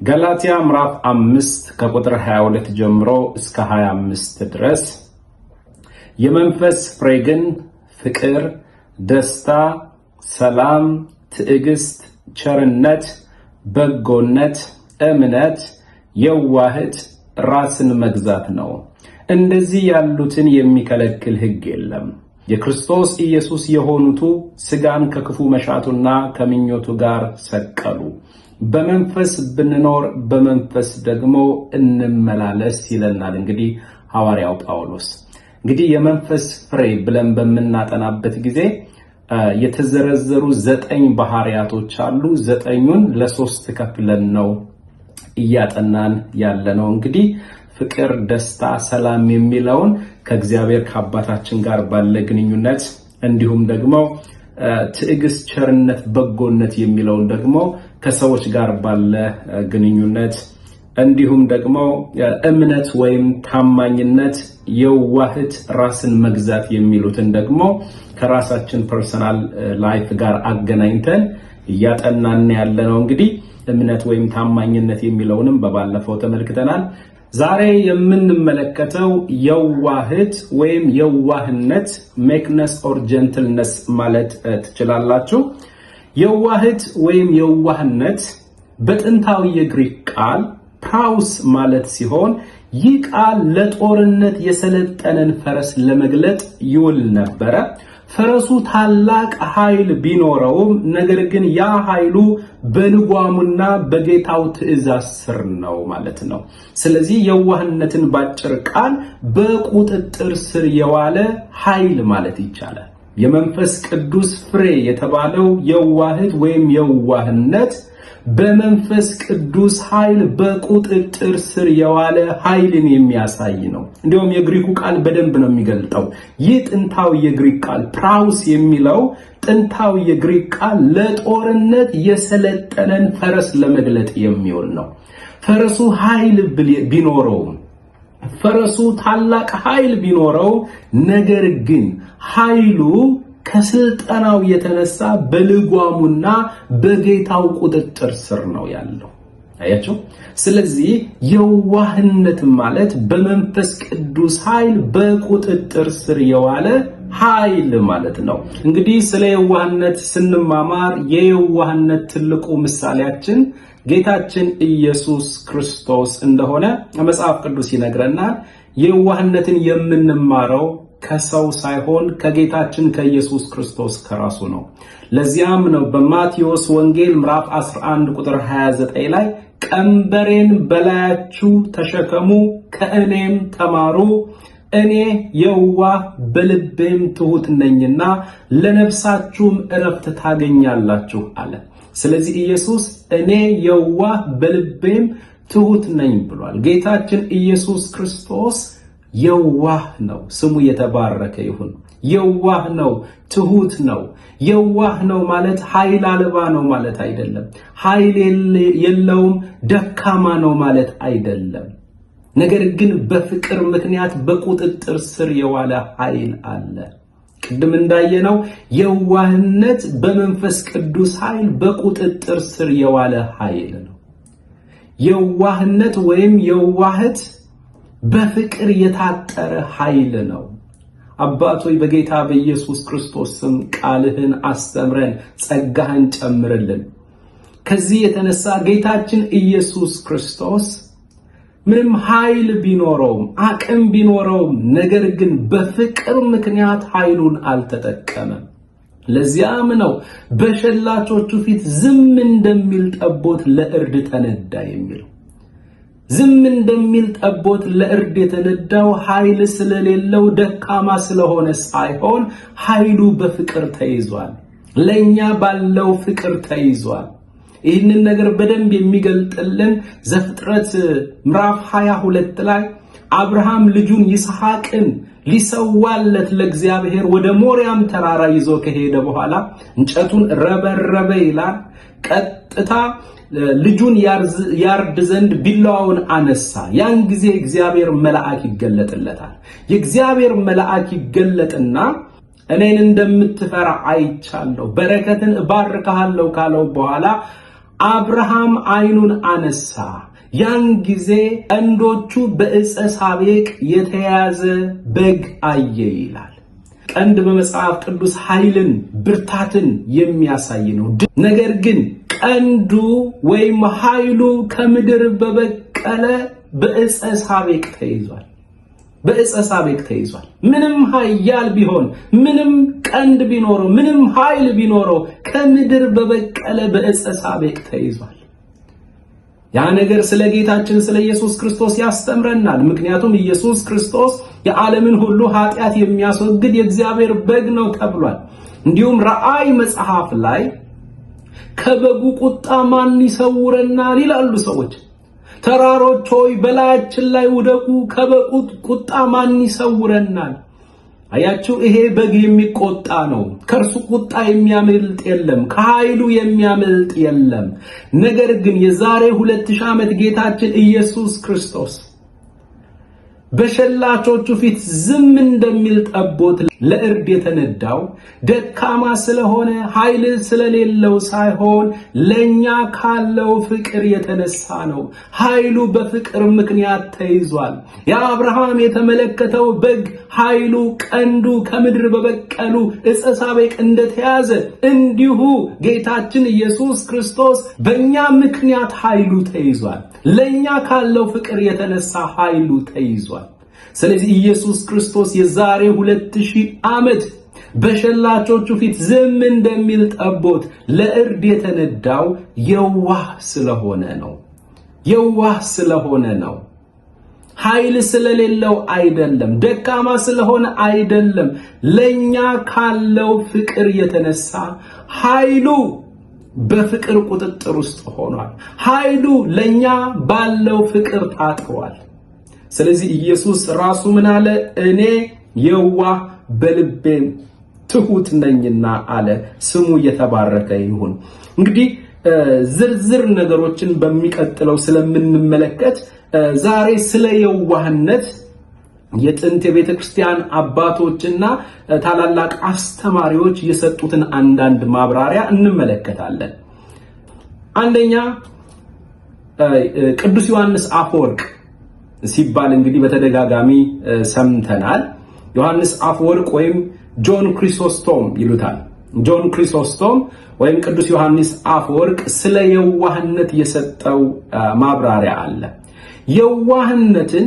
ገላትያ ምዕራፍ 5 ከቁጥር 22 ጀምሮ እስከ 25 ድረስ የመንፈስ ፍሬ ግን ፍቅር፣ ደስታ፣ ሰላም፣ ትዕግስት፣ ቸርነት፣ በጎነት፣ እምነት፣ የዋህት፣ ራስን መግዛት ነው። እንደዚህ ያሉትን የሚከለክል ሕግ የለም። የክርስቶስ ኢየሱስ የሆኑቱ ሥጋን ከክፉ መሻቱና ከምኞቱ ጋር ሰቀሉ። በመንፈስ ብንኖር በመንፈስ ደግሞ እንመላለስ ይለናል እንግዲህ ሐዋርያው ጳውሎስ። እንግዲህ የመንፈስ ፍሬ ብለን በምናጠናበት ጊዜ የተዘረዘሩ 9 ባህሪያቶች አሉ። 9ኙን ለ3 ከፍለን ነው እያጠናን ያለነው። እንግዲህ ፍቅር፣ ደስታ፣ ሰላም የሚለውን ከእግዚአብሔር ከአባታችን ጋር ባለ ግንኙነት፣ እንዲሁም ደግሞ ትዕግስት፣ ቸርነት፣ በጎነት የሚለውን ደግሞ ከሰዎች ጋር ባለ ግንኙነት፣ እንዲሁም ደግሞ እምነት ወይም ታማኝነት፣ የዋህት፣ ራስን መግዛት የሚሉትን ደግሞ ከራሳችን ፐርሰናል ላይፍ ጋር አገናኝተን እያጠናን ያለነው። እንግዲህ እምነት ወይም ታማኝነት የሚለውንም በባለፈው ተመልክተናል። ዛሬ የምንመለከተው የዋህት ወይም የዋህነት ሜክነስ ኦር ጀንትልነስ ማለት ትችላላችሁ። የዋህት ወይም የዋህነት በጥንታዊ የግሪክ ቃል ፕራውስ ማለት ሲሆን ይህ ቃል ለጦርነት የሰለጠነን ፈረስ ለመግለጥ ይውል ነበረ። ፈረሱ ታላቅ ኃይል ቢኖረውም ነገር ግን ያ ኃይሉ በልጓሙና በጌታው ትእዛዝ ስር ነው ማለት ነው። ስለዚህ የዋህነትን ባጭር ቃል በቁጥጥር ስር የዋለ ኃይል ማለት ይቻላል። የመንፈስ ቅዱስ ፍሬ የተባለው የዋህት ወይም የዋህነት በመንፈስ ቅዱስ ኃይል በቁጥጥር ስር የዋለ ኃይልን የሚያሳይ ነው። እንዲሁም የግሪኩ ቃል በደንብ ነው የሚገልጠው። ይህ ጥንታዊ የግሪክ ቃል ፕራውስ የሚለው ጥንታዊ የግሪክ ቃል ለጦርነት የሰለጠነን ፈረስ ለመግለጥ የሚውል ነው። ፈረሱ ኃይል ቢኖረውም ፈረሱ ታላቅ ኃይል ቢኖረው ነገር ግን ኃይሉ ከስልጠናው የተነሳ በልጓሙና በጌታው ቁጥጥር ስር ነው ያለው። አያችሁ? ስለዚህ የዋህነት ማለት በመንፈስ ቅዱስ ኃይል በቁጥጥር ስር የዋለ ኃይል ማለት ነው። እንግዲህ ስለ የዋህነት ስንማማር የየዋህነት ትልቁ ምሳሌያችን ጌታችን ኢየሱስ ክርስቶስ እንደሆነ መጽሐፍ ቅዱስ ይነግረናል። የዋህነትን የምንማረው ከሰው ሳይሆን ከጌታችን ከኢየሱስ ክርስቶስ ከራሱ ነው። ለዚያም ነው በማቴዎስ ወንጌል ምዕራፍ 11 ቁጥር 29 ላይ ቀንበሬን በላያችሁ ተሸከሙ ከእኔም ተማሩ እኔ የዋህ በልቤም ትሁት ነኝና ለነፍሳችሁም ዕረፍት ታገኛላችሁ አለ። ስለዚህ ኢየሱስ እኔ የዋህ በልቤም ትሁት ነኝ ብሏል። ጌታችን ኢየሱስ ክርስቶስ የዋህ ነው። ስሙ የተባረከ ይሁን። የዋህ ነው፣ ትሁት ነው። የዋህ ነው ማለት ኃይል አልባ ነው ማለት አይደለም። ኃይል የለውም፣ ደካማ ነው ማለት አይደለም። ነገር ግን በፍቅር ምክንያት በቁጥጥር ስር የዋለ ኃይል አለ። ቅድም እንዳየነው የዋህነት በመንፈስ ቅዱስ ኃይል በቁጥጥር ስር የዋለ ኃይል ነው። የዋህነት ወይም የዋህት በፍቅር የታጠረ ኃይል ነው። አባቶይ በጌታ በኢየሱስ ክርስቶስ ስም ቃልህን አስተምረን፣ ጸጋህን ጨምርልን። ከዚህ የተነሳ ጌታችን ኢየሱስ ክርስቶስ ምንም ኃይል ቢኖረውም አቅም ቢኖረውም ነገር ግን በፍቅር ምክንያት ኃይሉን አልተጠቀመም። ለዚያም ነው በሸላቾቹ ፊት ዝም እንደሚል ጠቦት ለእርድ ተነዳ የሚለው። ዝም እንደሚል ጠቦት ለእርድ የተነዳው ኃይል ስለሌለው ደካማ ስለሆነ ሳይሆን ኃይሉ በፍቅር ተይዟል። ለኛ ባለው ፍቅር ተይዟል። ይህንን ነገር በደንብ የሚገልጥልን ዘፍጥረት ምዕራፍ 22 ላይ አብርሃም ልጁን ይስሐቅን ሊሰዋለት ለእግዚአብሔር ወደ ሞሪያም ተራራ ይዞ ከሄደ በኋላ እንጨቱን ረበረበ ይላል። ቀጥታ ልጁን ያርድ ዘንድ ቢላዋውን አነሳ። ያን ጊዜ እግዚአብሔር መልአክ ይገለጥለታል። የእግዚአብሔር መልአክ ይገለጥና እኔን እንደምትፈራ አይቻለሁ፣ በረከትን እባርካለሁ ካለው በኋላ አብርሃም ዓይኑን አነሳ፣ ያን ጊዜ ቀንዶቹ በዕፀ ሳቤቅ የተያዘ በግ አየ ይላል። ቀንድ በመጽሐፍ ቅዱስ ኃይልን፣ ብርታትን የሚያሳይ ነው። ነገር ግን ቀንዱ ወይም ኃይሉ ከምድር በበቀለ በዕፀ ሳቤቅ ተይዟል። በዕፀ ሳቤቅ ተይዟል። ምንም ኃያል ቢሆን፣ ምንም ቀንድ ቢኖረው፣ ምንም ኃይል ቢኖረው ከምድር በበቀለ በዕፀ ሳቤቅ ተይዟል። ያ ነገር ስለ ጌታችን ስለ ኢየሱስ ክርስቶስ ያስተምረናል። ምክንያቱም ኢየሱስ ክርስቶስ የዓለምን ሁሉ ኃጢአት የሚያስወግድ የእግዚአብሔር በግ ነው ተብሏል። እንዲሁም ራእይ መጽሐፍ ላይ ከበጉ ቁጣ ማን ይሰውረናል ይላሉ ሰዎች። ተራሮች ሆይ በላያችን ላይ ውደቁ፣ ከበጉ ቁጣ ማን ይሰውረናል? አያችሁ፣ ይሄ በግ የሚቆጣ ነው። ከእርሱ ቁጣ የሚያመልጥ የለም፣ ከኃይሉ የሚያመልጥ የለም። ነገር ግን የዛሬ 2000 ዓመት ጌታችን ኢየሱስ ክርስቶስ በሸላቾቹ ፊት ዝም እንደሚል ጠቦት ለእርድ የተነዳው ደካማ ስለሆነ ኃይል ስለሌለው ሳይሆን ለኛ ካለው ፍቅር የተነሳ ነው። ኃይሉ በፍቅር ምክንያት ተይዟል። የአብርሃም የተመለከተው በግ ኃይሉ፣ ቀንዱ ከምድር በበቀሉ ዕፀ ሳቤቅ እንደተያዘ እንዲሁ ጌታችን ኢየሱስ ክርስቶስ በእኛ ምክንያት ኃይሉ ተይዟል። ለኛ ካለው ፍቅር የተነሳ ኃይሉ ተይዟል። ስለዚህ ኢየሱስ ክርስቶስ የዛሬ 2000 ዓመት በሸላቾቹ ፊት ዝም እንደሚል ጠቦት ለእርድ የተነዳው የዋህ ስለሆነ ነው። የዋህ ስለሆነ ነው። ኃይል ስለሌለው አይደለም፣ ደካማ ስለሆነ አይደለም። ለኛ ካለው ፍቅር የተነሳ ኃይሉ በፍቅር ቁጥጥር ውስጥ ሆኗል። ኃይሉ ለኛ ባለው ፍቅር ታጥሯል። ስለዚህ ኢየሱስ ራሱ ምን አለ? እኔ የዋህ በልቤም ትሁት ነኝና አለ። ስሙ የተባረከ ይሁን። እንግዲህ ዝርዝር ነገሮችን በሚቀጥለው ስለምንመለከት ዛሬ ስለ የዋህነት የጥንት የቤተ ክርስቲያን አባቶችና ታላላቅ አስተማሪዎች የሰጡትን አንዳንድ ማብራሪያ እንመለከታለን። አንደኛ ቅዱስ ዮሐንስ አፈወርቅ ሲባል እንግዲህ በተደጋጋሚ ሰምተናል። ዮሐንስ አፈወርቅ ወይም ጆን ክሪሶስቶም ይሉታል። ጆን ክሪሶስቶም ወይም ቅዱስ ዮሐንስ አፈወርቅ ስለ የዋህነት የሰጠው ማብራሪያ አለ። የዋህነትን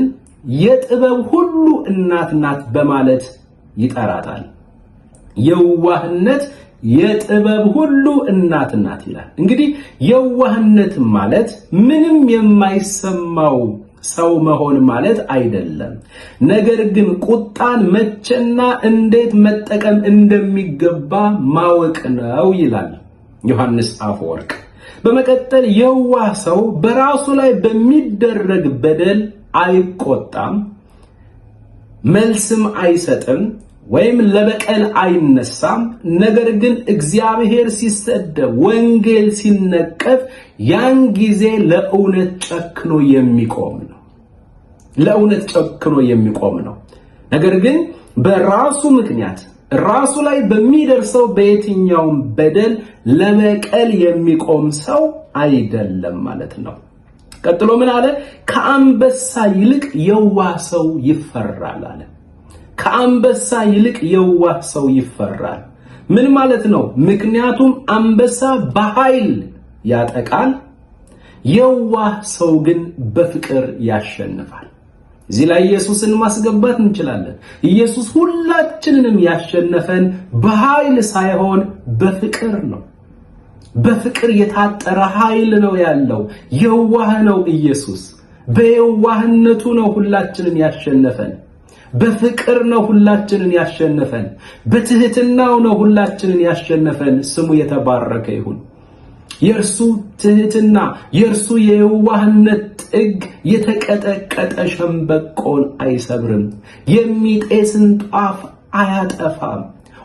የጥበብ ሁሉ እናት ናት በማለት ይጠራታል። የዋህነት የጥበብ ሁሉ እናት ናት ይላል። እንግዲህ የዋህነት ማለት ምንም የማይሰማው ሰው መሆን ማለት አይደለም። ነገር ግን ቁጣን መቼና እንዴት መጠቀም እንደሚገባ ማወቅ ነው ይላል ዮሐንስ አፈወርቅ። በመቀጠል የዋህ ሰው በራሱ ላይ በሚደረግ በደል አይቆጣም፣ መልስም አይሰጥም ወይም ለበቀል አይነሳም። ነገር ግን እግዚአብሔር ሲሰደብ፣ ወንጌል ሲነቀፍ ያን ጊዜ ለእውነት ጨክኖ የሚቆም ነው። ለእውነት ጨክኖ የሚቆም ነው። ነገር ግን በራሱ ምክንያት ራሱ ላይ በሚደርሰው በየትኛውም በደል ለበቀል የሚቆም ሰው አይደለም ማለት ነው። ቀጥሎ ምን አለ? ከአንበሳ ይልቅ የዋህ ሰው ይፈራል አለ። ከአንበሳ ይልቅ የዋህ ሰው ይፈራል። ምን ማለት ነው? ምክንያቱም አንበሳ በኃይል ያጠቃል፣ የዋህ ሰው ግን በፍቅር ያሸንፋል። እዚህ ላይ ኢየሱስን ማስገባት እንችላለን። ኢየሱስ ሁላችንንም ያሸነፈን በኃይል ሳይሆን በፍቅር ነው። በፍቅር የታጠረ ኃይል ነው ያለው። የዋህ ነው ኢየሱስ። በየዋህነቱ ነው ሁላችንን ያሸነፈን። በፍቅር ነው ሁላችንን ያሸነፈን። በትህትናው ነው ሁላችንን ያሸነፈን። ስሙ የተባረከ ይሁን። የእርሱ ትህትና፣ የእርሱ የዋህነት ጥግ የተቀጠቀጠ ሸምበቆን አይሰብርም፣ የሚጤስን ጧፍ አያጠፋም።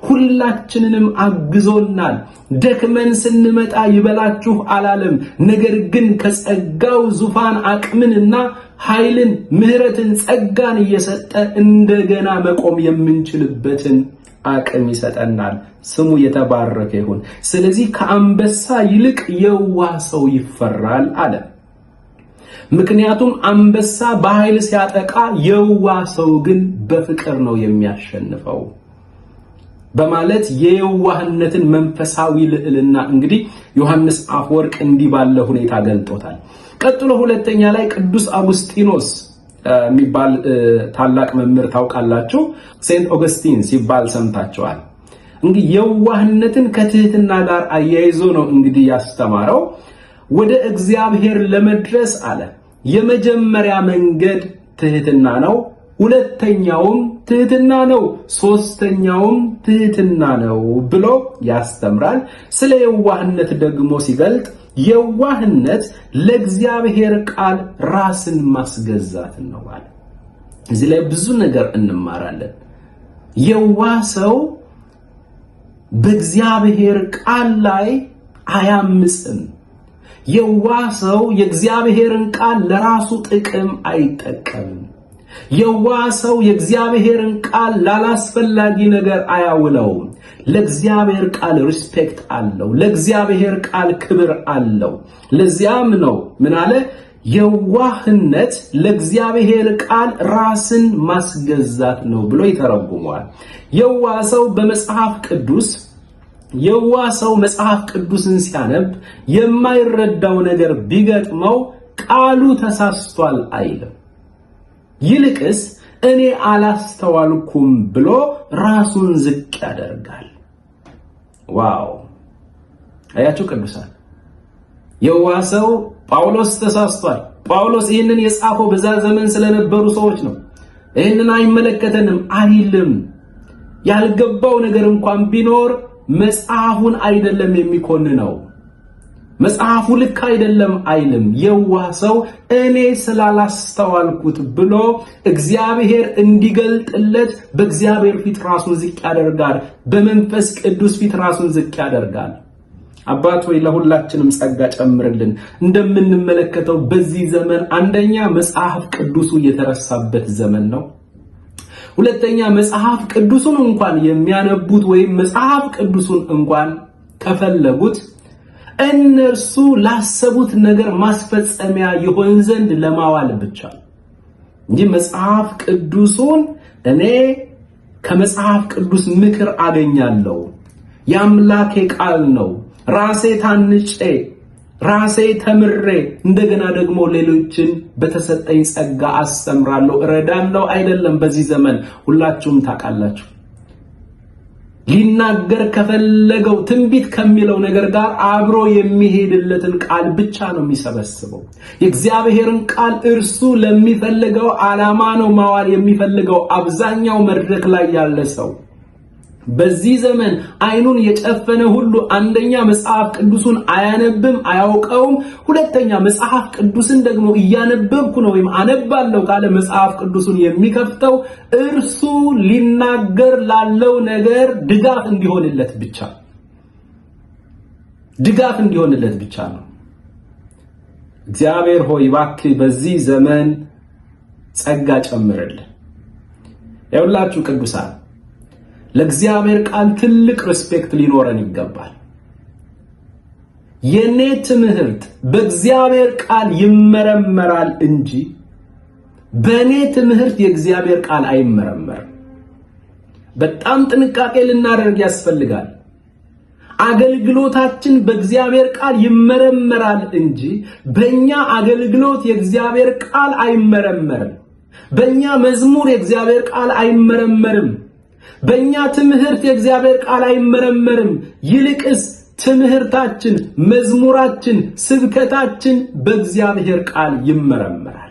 ሁላችንንም አግዞናል። ደክመን ስንመጣ ይበላችሁ አላለም። ነገር ግን ከጸጋው ዙፋን አቅምንና ኃይልን፣ ምሕረትን፣ ጸጋን እየሰጠ እንደገና መቆም የምንችልበትን አቅም ይሰጠናል። ስሙ የተባረከ ይሁን። ስለዚህ ከአንበሳ ይልቅ የዋህ ሰው ይፈራል አለ። ምክንያቱም አንበሳ በኃይል ሲያጠቃ የዋህ ሰው ግን በፍቅር ነው የሚያሸንፈው በማለት የዋህነትን መንፈሳዊ ልዕልና እንግዲህ ዮሐንስ አፈወርቅ እንዲህ ባለ ሁኔታ ገልጦታል። ቀጥሎ ሁለተኛ ላይ ቅዱስ አጉስጢኖስ የሚባል ታላቅ መምህር ታውቃላችሁ። ሴንት ኦገስቲን ሲባል ሰምታችኋል። እንግዲህ የዋህነትን ከትህትና ጋር አያይዞ ነው እንግዲህ ያስተማረው። ወደ እግዚአብሔር ለመድረስ አለ የመጀመሪያ መንገድ ትህትና ነው፣ ሁለተኛውም ትህትና ነው፣ ሶስተኛውም ትህትና ነው ብሎ ያስተምራል። ስለ የዋህነት ደግሞ ሲገልጥ የዋህነት ለእግዚአብሔር ቃል ራስን ማስገዛት ነው ማለት። እዚህ ላይ ብዙ ነገር እንማራለን። የዋህ ሰው በእግዚአብሔር ቃል ላይ አያምጽም። የዋህ ሰው የእግዚአብሔርን ቃል ለራሱ ጥቅም አይጠቀምም። የዋህ ሰው የእግዚአብሔርን ቃል ላላስፈላጊ ነገር አያውለውም። ለእግዚአብሔር ቃል ሪስፔክት አለው። ለእግዚአብሔር ቃል ክብር አለው። ለዚያም ነው ምን አለ? የዋህነት ለእግዚአብሔር ቃል ራስን ማስገዛት ነው ብሎ ይተረጉመዋል። የዋህ ሰው በመጽሐፍ ቅዱስ የዋህ ሰው መጽሐፍ ቅዱስን ሲያነብ የማይረዳው ነገር ቢገጥመው ቃሉ ተሳስቷል አይልም። ይልቅስ እኔ አላስተዋልኩም ብሎ ራሱን ዝቅ ያደርጋል። ዋው! አያችሁ ቅዱሳን፣ የዋህ ሰው ጳውሎስ ተሳስቷል። ጳውሎስ ይህንን የጻፈው በዛ ዘመን ስለነበሩ ሰዎች ነው። ይህንን አይመለከተንም አይልም። ያልገባው ነገር እንኳን ቢኖር መጽሐፉን አይደለም የሚኮንነው፣ መጽሐፉ ልክ አይደለም አይልም። የዋህ ሰው እኔ ስላላስተዋልኩት ብሎ እግዚአብሔር እንዲገልጥለት በእግዚአብሔር ፊት ራሱን ዝቅ ያደርጋል። በመንፈስ ቅዱስ ፊት ራሱን ዝቅ ያደርጋል። አባት ሆይ ለሁላችንም ጸጋ ጨምርልን። እንደምንመለከተው በዚህ ዘመን አንደኛ መጽሐፍ ቅዱሱ የተረሳበት ዘመን ነው። ሁለተኛ መጽሐፍ ቅዱሱን እንኳን የሚያነቡት ወይም መጽሐፍ ቅዱሱን እንኳን ከፈለጉት እነርሱ ላሰቡት ነገር ማስፈጸሚያ ይሆን ዘንድ ለማዋል ብቻ እንጂ መጽሐፍ ቅዱሱን እኔ ከመጽሐፍ ቅዱስ ምክር አገኛለሁ፣ የአምላኬ ቃል ነው፣ ራሴ ታንጬ ራሴ ተምሬ እንደገና ደግሞ ሌሎችን በተሰጠኝ ጸጋ አስተምራለሁ፣ እረዳለሁ አይደለም። በዚህ ዘመን ሁላችሁም ታውቃላችሁ፣ ሊናገር ከፈለገው ትንቢት ከሚለው ነገር ጋር አብሮ የሚሄድለትን ቃል ብቻ ነው የሚሰበስበው። የእግዚአብሔርን ቃል እርሱ ለሚፈልገው ዓላማ ነው ማዋል የሚፈልገው አብዛኛው መድረክ ላይ ያለ ሰው። በዚህ ዘመን አይኑን የጨፈነ ሁሉ አንደኛ መጽሐፍ ቅዱሱን አያነብም፣ አያውቀውም። ሁለተኛ መጽሐፍ ቅዱስን ደግሞ እያነበብኩ ነው ወይም አነባለሁ ካለ መጽሐፍ ቅዱሱን የሚከፍተው እርሱ ሊናገር ላለው ነገር ድጋፍ እንዲሆንለት ብቻ ነው። እግዚአብሔር ሆይ እባክህ በዚህ ዘመን ጸጋ ጨምርልን። ይኸውላችሁ ቅዱሳን፣ ለእግዚአብሔር ቃል ትልቅ ሪስፔክት ሊኖረን ይገባል። የኔ ትምህርት በእግዚአብሔር ቃል ይመረመራል እንጂ በኔ ትምህርት የእግዚአብሔር ቃል አይመረመርም። በጣም ጥንቃቄ ልናደርግ ያስፈልጋል። አገልግሎታችን በእግዚአብሔር ቃል ይመረመራል እንጂ በእኛ አገልግሎት የእግዚአብሔር ቃል አይመረመርም። በእኛ መዝሙር የእግዚአብሔር ቃል አይመረመርም። በእኛ ትምህርት የእግዚአብሔር ቃል አይመረመርም። ይልቅስ ትምህርታችን፣ መዝሙራችን፣ ስብከታችን በእግዚአብሔር ቃል ይመረመራል።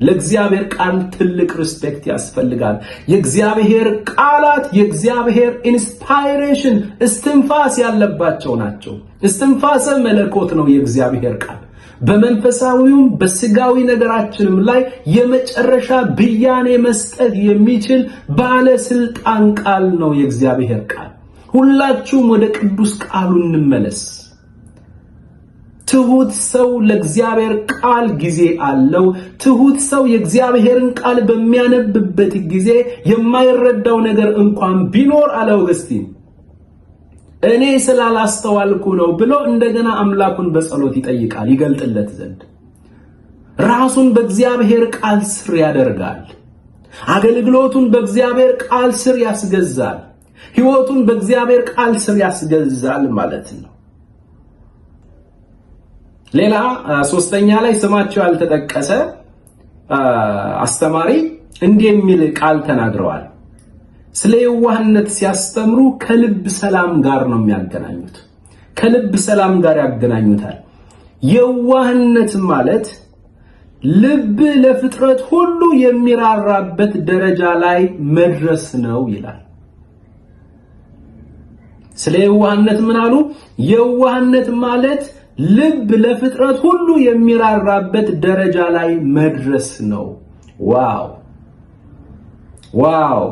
ለእግዚአብሔር ቃል ትልቅ ሪስፔክት ያስፈልጋል። የእግዚአብሔር ቃላት የእግዚአብሔር ኢንስፓይሬሽን እስትንፋስ ያለባቸው ናቸው። እስትንፋሰ መለኮት ነው የእግዚአብሔር ቃል። በመንፈሳዊውም በስጋዊ ነገራችንም ላይ የመጨረሻ ብያኔ መስጠት የሚችል ባለስልጣን ቃል ነው የእግዚአብሔር ቃል። ሁላችሁም ወደ ቅዱስ ቃሉ እንመለስ። ትሁት ሰው ለእግዚአብሔር ቃል ጊዜ አለው። ትሁት ሰው የእግዚአብሔርን ቃል በሚያነብበት ጊዜ የማይረዳው ነገር እንኳን ቢኖር አለ አውግስቲን እኔ ስላላስተዋልኩ ነው ብሎ እንደገና አምላኩን በጸሎት ይጠይቃል ይገልጥለት ዘንድ። ራሱን በእግዚአብሔር ቃል ስር ያደርጋል። አገልግሎቱን በእግዚአብሔር ቃል ስር ያስገዛል። ሕይወቱን በእግዚአብሔር ቃል ስር ያስገዛል ማለት ነው። ሌላ ሶስተኛ ላይ ስማቸው ያልተጠቀሰ አስተማሪ እንዲህ የሚል ቃል ተናግረዋል። ስለ የዋህነት ሲያስተምሩ ከልብ ሰላም ጋር ነው የሚያገናኙት። ከልብ ሰላም ጋር ያገናኙታል። የዋህነት ማለት ልብ ለፍጥረት ሁሉ የሚራራበት ደረጃ ላይ መድረስ ነው ይላል። ስለ የዋህነት ምን አሉ? የዋህነት ማለት ልብ ለፍጥረት ሁሉ የሚራራበት ደረጃ ላይ መድረስ ነው። ዋው ዋው!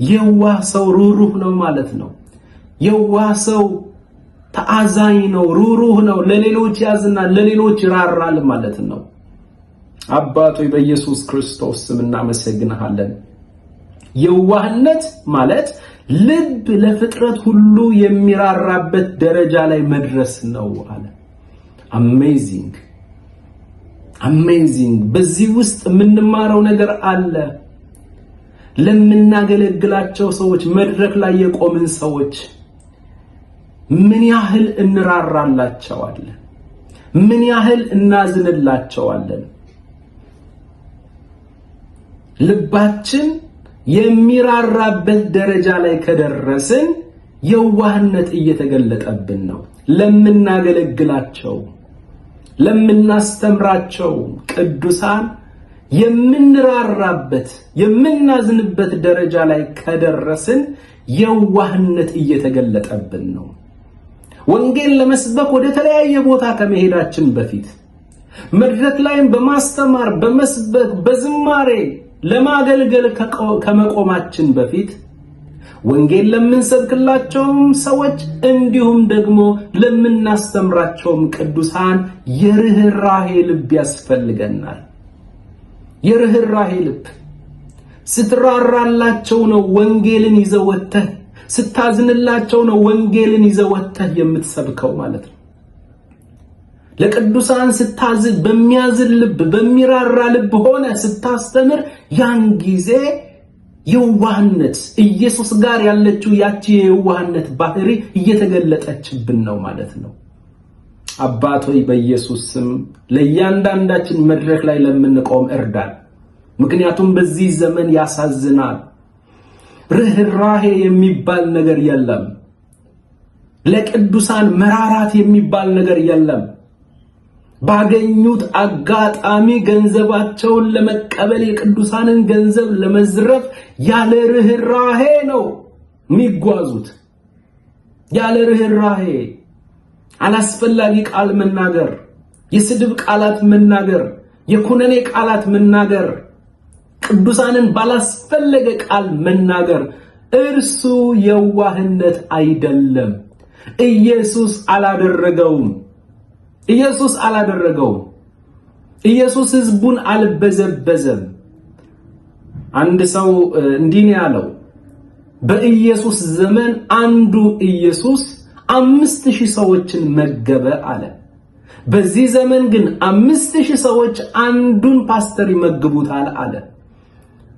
የዋህ ሰው ሩሩህ ነው ማለት ነው። የዋህ ሰው ተአዛኝ ነው፣ ሩሩህ ነው፣ ለሌሎች ያዝናል፣ ለሌሎች ይራራል ማለት ነው። አባቶ በኢየሱስ ክርስቶስ ስም እናመሰግንሃለን። የዋህነት ማለት ልብ ለፍጥረት ሁሉ የሚራራበት ደረጃ ላይ መድረስ ነው አለ። አሜዚንግ አሜዚንግ! በዚህ ውስጥ የምንማረው ነገር አለ። ለምናገለግላቸው ሰዎች፣ መድረክ ላይ የቆምን ሰዎች ምን ያህል እንራራላቸዋለን? ምን ያህል እናዝንላቸዋለን? ልባችን የሚራራበት ደረጃ ላይ ከደረስን የዋህነት እየተገለጠብን ነው። ለምናገለግላቸው፣ ለምናስተምራቸው ቅዱሳን የምንራራበት የምናዝንበት ደረጃ ላይ ከደረስን የዋህነት እየተገለጠብን ነው። ወንጌል ለመስበክ ወደ ተለያየ ቦታ ከመሄዳችን በፊት መድረክ ላይም በማስተማር በመስበክ በዝማሬ ለማገልገል ከመቆማችን በፊት ወንጌል ለምንሰብክላቸውም ሰዎች እንዲሁም ደግሞ ለምናስተምራቸውም ቅዱሳን የርህራሄ ልብ ያስፈልገናል። የርህራሄ ልብ ስትራራላቸው ነው ወንጌልን ይዘወተህ፣ ስታዝንላቸው ነው ወንጌልን ይዘወተህ የምትሰብከው ማለት ነው። ለቅዱሳን ስታዝን በሚያዝን ልብ በሚራራ ልብ ሆነ ስታስተምር ያን ጊዜ የዋህነት ኢየሱስ ጋር ያለችው ያቺ የዋህነት ባህሪ እየተገለጠችብን ነው ማለት ነው። አባት ሆይ በኢየሱስ ስም ለእያንዳንዳችን መድረክ ላይ ለምንቆም እርዳን። ምክንያቱም በዚህ ዘመን ያሳዝናል። ርህራሄ የሚባል ነገር የለም። ለቅዱሳን መራራት የሚባል ነገር የለም። ባገኙት አጋጣሚ ገንዘባቸውን ለመቀበል የቅዱሳንን ገንዘብ ለመዝረፍ ያለ ርህራሄ ነው የሚጓዙት። ያለ ርህራሄ አላስፈላጊ ቃል መናገር፣ የስድብ ቃላት መናገር፣ የኩነኔ ቃላት መናገር፣ ቅዱሳንን ባላስፈለገ ቃል መናገር እርሱ የዋህነት አይደለም። ኢየሱስ አላደረገውም። ኢየሱስ አላደረገውም። ኢየሱስ ሕዝቡን አልበዘበዘም። አንድ ሰው እንዲህ ነው ያለው፣ በኢየሱስ ዘመን አንዱ ኢየሱስ 5000 ሰዎችን መገበ አለ። በዚህ ዘመን ግን 5000 ሰዎች አንዱን ፓስተር ይመግቡታል አለ።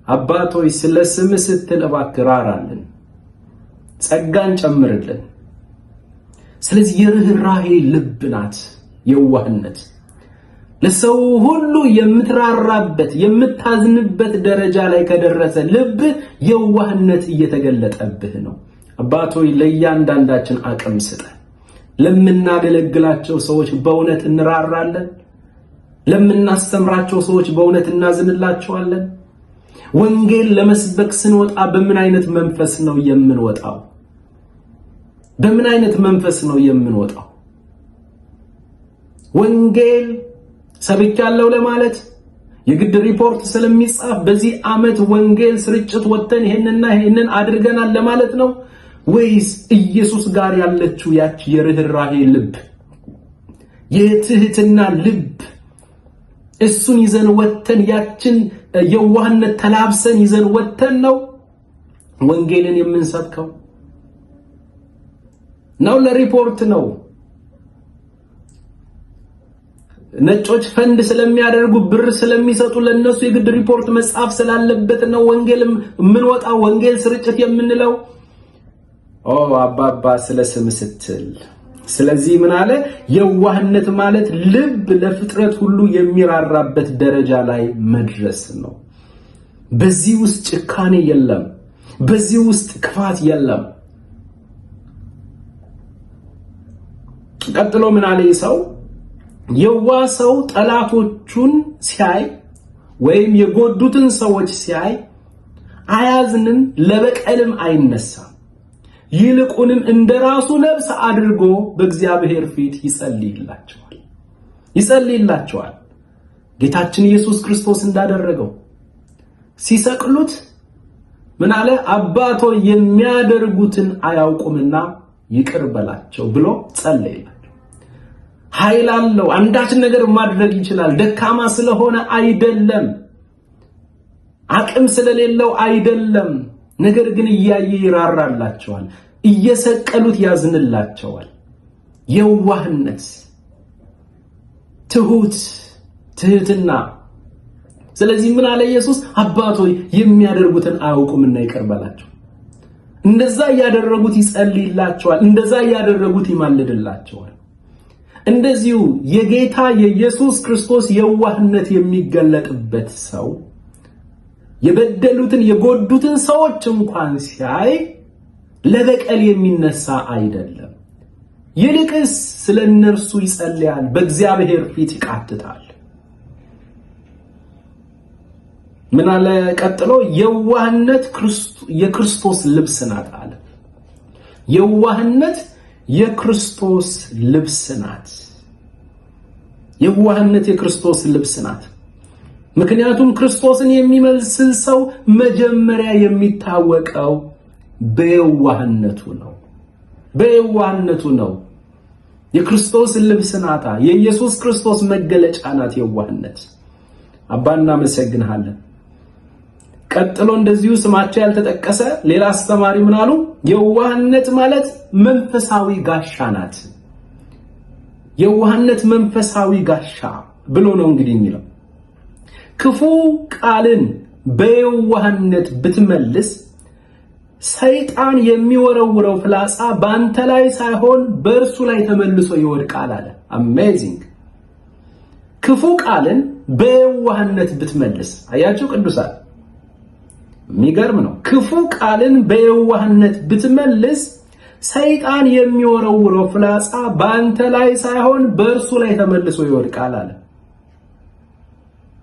አባቶይ ስለ ስም ስትል እባክህ ራራልን፣ ጸጋን ጨምርልን። ስለዚህ የርህራሄ ልብ ናት የዋህነት። ለሰው ሁሉ የምትራራበት የምታዝንበት ደረጃ ላይ ከደረሰ ልብ የዋህነት እየተገለጠብህ ነው። አባቶይ ለእያንዳንዳችን አቅም ስጠን። ለምናገለግላቸው ሰዎች በእውነት እንራራለን። ለምናስተምራቸው ሰዎች በእውነት እናዝንላቸዋለን። ወንጌል ለመስበክ ስንወጣ በምን አይነት መንፈስ ነው የምንወጣው? በምን አይነት መንፈስ ነው የምንወጣው? ወንጌል ሰብቻለሁ ለማለት የግድ ሪፖርት ስለሚጻፍ በዚህ ዓመት ወንጌል ስርጭት ወተን ይሄንና ይሄንን አድርገናል ለማለት ነው ወይስ ኢየሱስ ጋር ያለችው ያቺ የርህራሄ ልብ የትህትና ልብ እሱን ይዘን ወተን ያችን የዋህነት ተላብሰን ይዘን ወተን ነው ወንጌልን የምንሰብከው ነው ለሪፖርት ነው ነጮች ፈንድ ስለሚያደርጉ ብር ስለሚሰጡ ለነሱ የግድ ሪፖርት መጻፍ ስላለበት ነው ወንጌል ምን ወጣው ወንጌል ስርጭት የምንለው አባባ ስለስም ስትል ስለዚህ ምን አለ የዋህነት ማለት ልብ ለፍጥረት ሁሉ የሚራራበት ደረጃ ላይ መድረስ ነው በዚህ ውስጥ ጭካኔ የለም በዚህ ውስጥ ክፋት የለም ቀጥሎ ምን አለ ሰው የዋህ ሰው ጠላቶቹን ሲያይ ወይም የጎዱትን ሰዎች ሲያይ አያዝንም ለበቀልም አይነሳም ይልቁንም እንደራሱ ነፍስ አድርጎ በእግዚአብሔር ፊት ይጸልይላቸዋል ጌታችን ኢየሱስ ክርስቶስ እንዳደረገው ሲሰቅሉት ምን አለ አባቶ የሚያደርጉትን አያውቁምና ይቅር በላቸው ብሎ ጸለየ ኃይል አለው አንዳች ነገር ማድረግ ይችላል ደካማ ስለሆነ አይደለም አቅም ስለሌለው አይደለም ነገር ግን እያየ ይራራላቸዋል እየሰቀሉት ያዝንላቸዋል የዋህነት ትህትና ስለዚህ ምን አለ ኢየሱስ አባቶይ የሚያደርጉትን አያውቁምና ይቅር በላቸው እንደዛ ያደረጉት ይጸልይላቸዋል እንደዛ ያደረጉት ይማልድላቸዋል እንደዚሁ የጌታ የኢየሱስ ክርስቶስ የዋህነት የሚገለጥበት ሰው የበደሉትን የጎዱትን ሰዎች እንኳን ሲያይ ለበቀል የሚነሳ አይደለም ይልቅስ ስለነርሱ ይጸልያል በእግዚአብሔር ፊት ይቃትታል ምን አለ ቀጥሎ የዋህነት የክርስቶስ ልብስ ናት አለ የዋህነት የክርስቶስ ልብስ ናት የዋህነት የክርስቶስ ልብስ ናት ምክንያቱም ክርስቶስን የሚመስል ሰው መጀመሪያ የሚታወቀው በየዋህነቱ ነው የክርስቶስ ልብስ ናት የኢየሱስ ክርስቶስ መገለጫ ናት የዋህነት አባና መሰግንሃለን ቀጥሎ እንደዚሁ ስማቸው ያልተጠቀሰ ሌላ አስተማሪ ምን አሉ የዋህነት ማለት መንፈሳዊ ጋሻ ናት የዋህነት መንፈሳዊ ጋሻ ብሎ ነው እንግዲህ የሚለው ክፉ ቃልን በየዋህነት ብትመልስ ሰይጣን የሚወረውረው ፍላጻ ባንተ ላይ ሳይሆን በእርሱ ላይ ተመልሶ ይወድቃል አለ አሜዚንግ ክፉ ቃልን በየዋህነት ብትመልስ አያችሁ ቅዱሳን የሚገርም ነው ክፉ ቃልን በየዋህነት ብትመልስ ሰይጣን የሚወረውረው ፍላጻ ባንተ ላይ ሳይሆን በእርሱ ላይ ተመልሶ ይወድቃል አለ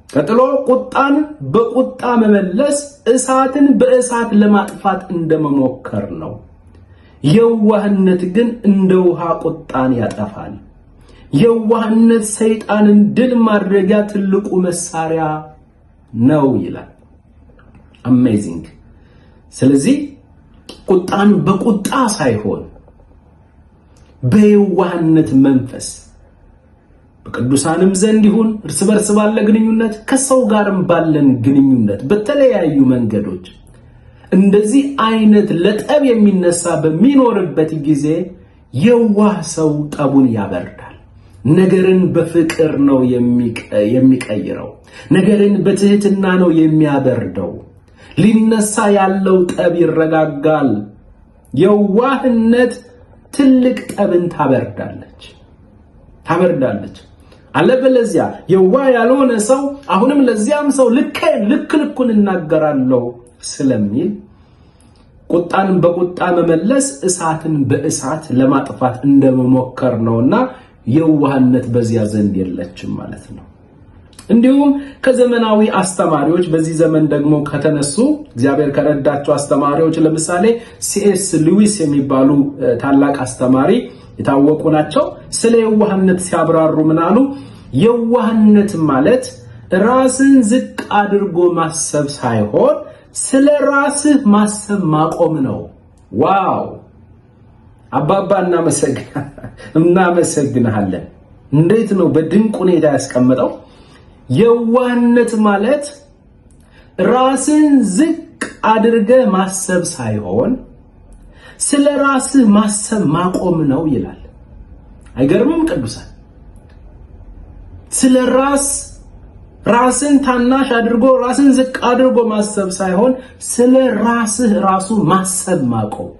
ቀጥሎ ቁጣን በቁጣ መመለስ እሳትን በእሳት ለማጥፋት እንደመሞከር ነው የዋህነት ግን እንደ ውሃ ቁጣን ያጠፋል የዋህነት ሰይጣንን ድል ማድረጊያ ትልቁ መሳሪያ ነው ይላል አሜዚንግ ስለዚህ ቁጣን በቁጣ ሳይሆን በየዋህነት መንፈስ በቅዱሳንም ዘንድ ይሁን እርስ በርስ ባለ ግንኙነት ከሰው ጋርም ባለን ግንኙነት በተለያዩ መንገዶች እንደዚህ አይነት ለጠብ የሚነሳ በሚኖርበት ጊዜ የዋህ ሰው ጠቡን ያበርዳል ነገርን በፍቅር ነው የሚቀይረው ነገርን በትህትና ነው የሚያበርደው ሊነሳ ያለው ጠብ ይረጋጋል የዋህነት ትልቅ ጠብን ታበርዳለች አለበለዚያ የዋህ ያልሆነ ሰው አሁንም ለዚያም ሰው ልኩን እናገራለሁ ስለሚል ቁጣን በቁጣ መመለስ እሳትን በእሳት ለማጥፋት እንደመሞከር ነውና የዋህነት በዚያ ዘንድ የለችም ማለት ነው እንዲሁም ከዘመናዊ አስተማሪዎች በዚህ ዘመን ደግሞ ከተነሱ እግዚአብሔር ከረዳቸው አስተማሪዎች ለምሳሌ ሲኤስ ሉዊስ የሚባሉ ታላቅ አስተማሪ የታወቁ ናቸው ስለ የዋህነት ሲያብራሩ ምን አሉ የዋህነት ማለት ራስን ዝቅ አድርጎ ማሰብ ሳይሆን ስለ ራስህ ማሰብ ማቆም ነው ዋው አባባ እናመሰግናለን እንዴት ነው በድንቅ ሁኔታ ያስቀመጠው። የዋህነት ማለት ራስን ዝቅ አድርገህ ማሰብ ሳይሆን ስለ ራስህ ማሰብ ማቆም ነው ይላል። አይገርምም ቅዱሳን? ስለ ራስን ታናሽ አድርጎ ራስን ዝቅ አድርጎ ማሰብ ሳይሆን ስለ ራስህ ራሱ ማሰብ ማቆም።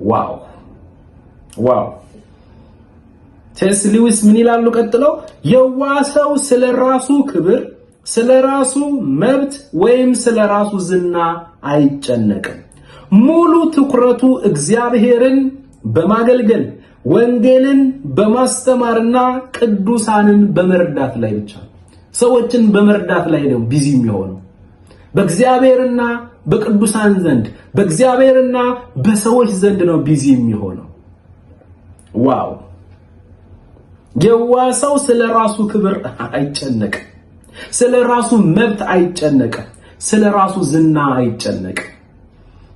ዋው ዋው! ቴስ ሉዊስ ምን ይላሉ ቀጥለው? የዋህ ሰው ስለ ራሱ ክብር፣ ስለ ራሱ መብት ወይም ስለ ራሱ ዝና አይጨነቅም። ሙሉ ትኩረቱ እግዚአብሔርን በማገልገል ወንጌልን በማስተማርና ቅዱሳንን በመርዳት ላይ ብቻ፣ ሰዎችን በመርዳት ላይ ነው ቢዚ የሚሆነው። በእግዚአብሔርና በቅዱሳን ዘንድ፣ በእግዚአብሔርና በሰዎች ዘንድ ነው ቢዚ የሚሆነው። ዋው! የዋህ ሰው ስለ ራሱ ክብር አይጨነቅም፣ ስለ ራሱ መብት አይጨነቅም፣ ስለ ራሱ ዝና አይጨነቅም።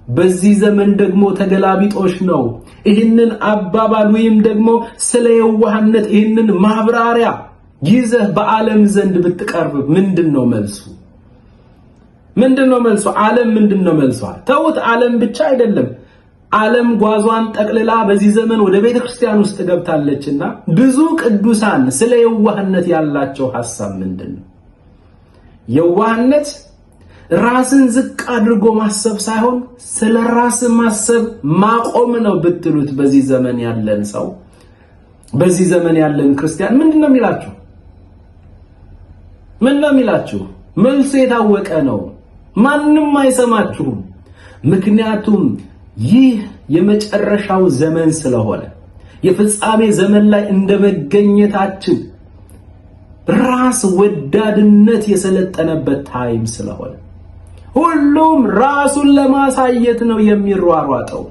በዚህ ዘመን ደግሞ ተገላቢጦሽ ነው። ይህንን አባባል ወይም ደግሞ ስለ የዋህነት ይህንን ማብራሪያ ይዘህ በዓለም ዘንድ ብትቀርብ ምንድነው መልሱ? ምንድነው መልሱ? ዓለም ምንድነው መልሷ? ተውት፣ ዓለም ብቻ አይደለም። ዓለም ጓዟን ጠቅልላ በዚህ ዘመን ወደ ቤተ ክርስቲያን ውስጥ ገብታለችና ብዙ ቅዱሳን ስለ የዋህነት ያላቸው ሐሳብ ምንድነው? የዋህነት ራስን ዝቅ አድርጎ ማሰብ ሳይሆን ስለ ራስ ማሰብ ማቆም ነው ብትሉት፣ በዚህ ዘመን ያለን ሰው፣ በዚህ ዘመን ያለን ክርስቲያን ምንድነው የሚላችሁ? ምንድነው የሚላችሁ? መልሱ የታወቀ ነው። ማንም አይሰማችሁም። ምክንያቱም ይህ የመጨረሻው ዘመን ስለሆነ፣ የፍጻሜ ዘመን ላይ እንደመገኘታችን ራስ ወዳድነት የሰለጠነበት ታይም ስለሆነ ሁሉም ራሱን ለማሳየት ነው የሚሯሯጠው።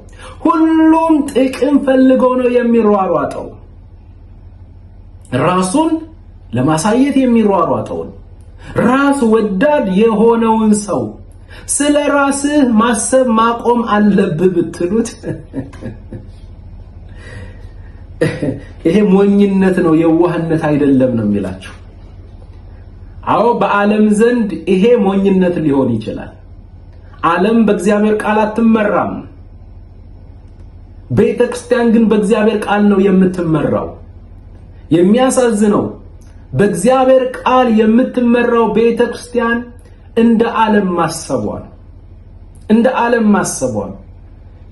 ሁሉም ጥቅም ፈልጎ ነው የሚሯሯጠው። ራሱን ለማሳየት የሚሯሯጠውን ራስ ወዳድ የሆነውን ሰው ስለ ራስህ ማሰብ ማቆም አለብህ ብትሉት ይሄ ሞኝነት ነው፣ የዋህነት አይደለም ነው የሚላችሁ። አዎ በዓለም ዘንድ ይሄ ሞኝነት ሊሆን ይችላል። ዓለም በእግዚአብሔር ቃል አትመራም። ቤተ ክርስቲያን ግን በእግዚአብሔር ቃል ነው የምትመራው። የሚያሳዝነው በእግዚአብሔር ቃል የምትመራው ቤተ ክርስቲያን እንደ ዓለም ማሰቧል፣ እንደ ዓለም ማሰቧል።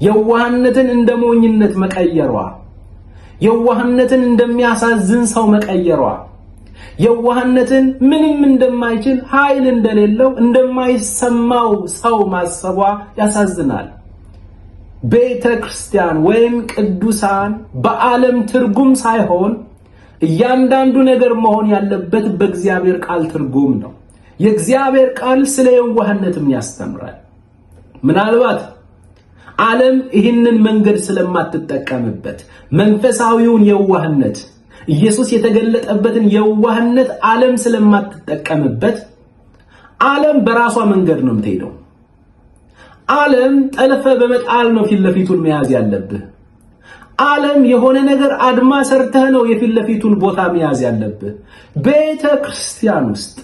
የዋህነትን እንደ ሞኝነት መቀየሯ፣ የዋህነትን እንደሚያሳዝን ሰው መቀየሯ፣ የዋህነትን ምንም እንደማይችል ኃይል እንደሌለው እንደማይሰማው ሰው ማሰቧ ያሳዝናል። ቤተ ክርስቲያን ወይም ቅዱሳን በዓለም ትርጉም ሳይሆን እያንዳንዱ ነገር መሆን ያለበት በእግዚአብሔር ቃል ትርጉም ነው። የእግዚአብሔር ቃል ስለ የዋህነትም ያስተምራል። ምናልባት ዓለም ይህንን መንገድ ስለማትጠቀምበት መንፈሳዊውን የዋህነት ኢየሱስ የተገለጠበትን የዋህነት ዓለም ስለማትጠቀምበት ዓለም በራሷ መንገድ ነው የምትሄደው። ዓለም ጠልፈ በመጣል ነው ፊት ለፊቱን መያዝ ያለብህ። ዓለም የሆነ ነገር አድማ ሰርተህ ነው የፊት ለፊቱን ቦታ መያዝ ያለብህ። ቤተ ክርስቲያን ውስጥ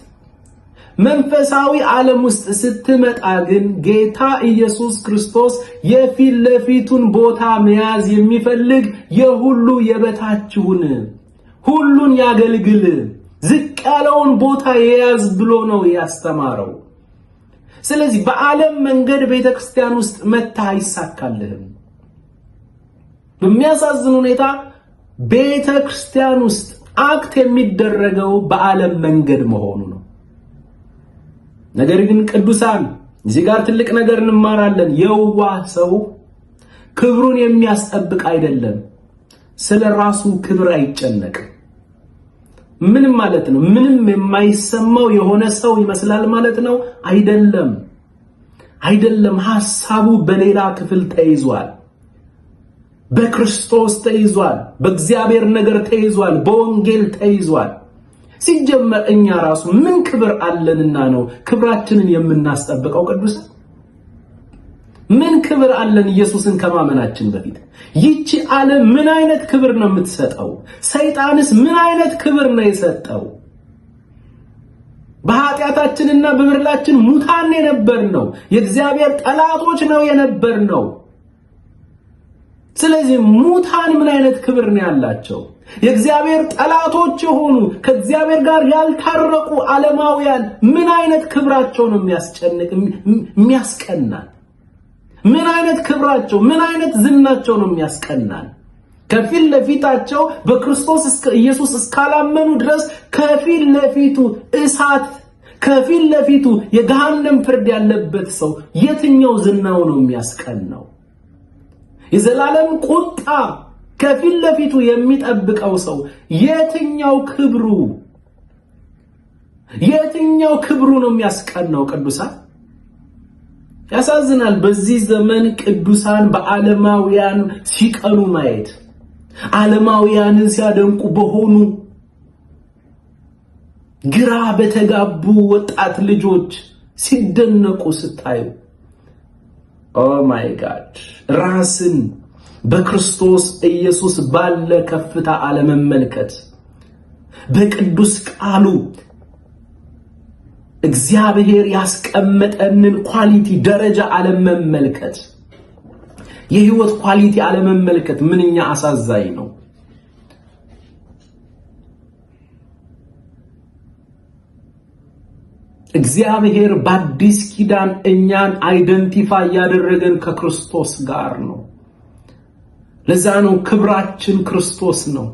መንፈሳዊ ዓለም ውስጥ ስትመጣ ግን ጌታ ኢየሱስ ክርስቶስ የፊት ለፊቱን ቦታ መያዝ የሚፈልግ የሁሉ የበታችሁን ሁሉን ያገልግል፣ ዝቅ ያለውን ቦታ የያዝ ብሎ ነው ያስተማረው። ስለዚህ በዓለም መንገድ ቤተክርስቲያን ውስጥ መታ አይሳካልህም። በሚያሳዝን ሁኔታ ቤተክርስቲያን ውስጥ አክት የሚደረገው በዓለም መንገድ መሆኑ ነው። ነገር ግን ቅዱሳን እዚህ ጋር ትልቅ ነገር እንማራለን። የዋህ ሰው ክብሩን የሚያስጠብቅ አይደለም፣ ስለ ራሱ ክብር አይጨነቅም። ምንም ማለት ነው? ምንም የማይሰማው የሆነ ሰው ይመስላል ማለት ነው? አይደለም፣ አይደለም። ሐሳቡ በሌላ ክፍል ተይዟል። በክርስቶስ ተይዟል፣ በእግዚአብሔር ነገር ተይዟል፣ በወንጌል ተይዟል። ሲጀመር እኛ ራሱ ምን ክብር አለንና ነው ክብራችንን የምናስጠብቀው? ቅዱስ ምን ክብር አለን ኢየሱስን ከማመናችን በፊት? ይቺ ዓለም ምን አይነት ክብር ነው የምትሰጠው? ሰይጣንስ ምን አይነት ክብር ነው የሰጠው? በኃጢአታችንና በበደላችን ሙታን የነበርነው የእግዚአብሔር ጠላቶች ነው የነበርነው። ስለዚህ ሙታን ምን አይነት ክብር ነው ያላቸው? የእግዚአብሔር ጠላቶች የሆኑ ከእግዚአብሔር ጋር ያልታረቁ ዓለማውያን ምን አይነት ክብራቸው ነው የሚያስቀናን? ምን አይነት ክብራቸው፣ ምን አይነት ዝናቸው ነው የሚያስቀናን? ከፊት ለፊታቸው በክርስቶስ ኢየሱስ እስካላመኑ ድረስ ከፊት ለፊቱ እሳት፣ ከፊት ለፊቱ የገሃነም ፍርድ ያለበት ሰው የትኛው ዝናው ነው የሚያስቀናው? የዘላለም ቁጣ ከፊት ለፊቱ የሚጠብቀው ሰው የትኛው ክብሩ ነው የሚያስቀናው? ቅዱሳን ያሳዝናል። በዚህ ዘመን ቅዱሳን በዓለማውያን ሲቀኑ ማየት፣ ዓለማውያንን ሲያደንቁ በሆኑ ግራ በተጋቡ ወጣት ልጆች ሲደነቁ ስታዩ ኦ ማይ ጋድ! ራስን በክርስቶስ ኢየሱስ ባለ ከፍታ አለመመልከት፣ በቅዱስ ቃሉ እግዚአብሔር ያስቀመጠንን ኳሊቲ ደረጃ አለመመልከት፣ የህይወት ኳሊቲ አለመመልከት ምንኛ አሳዛኝ ነው። እግዚአብሔር በአዲስ ኪዳን እኛን አይደንቲፋይ ያደረገን ከክርስቶስ ጋር ነው። ለዛ ነው ክብራችን ክርስቶስ ነው፣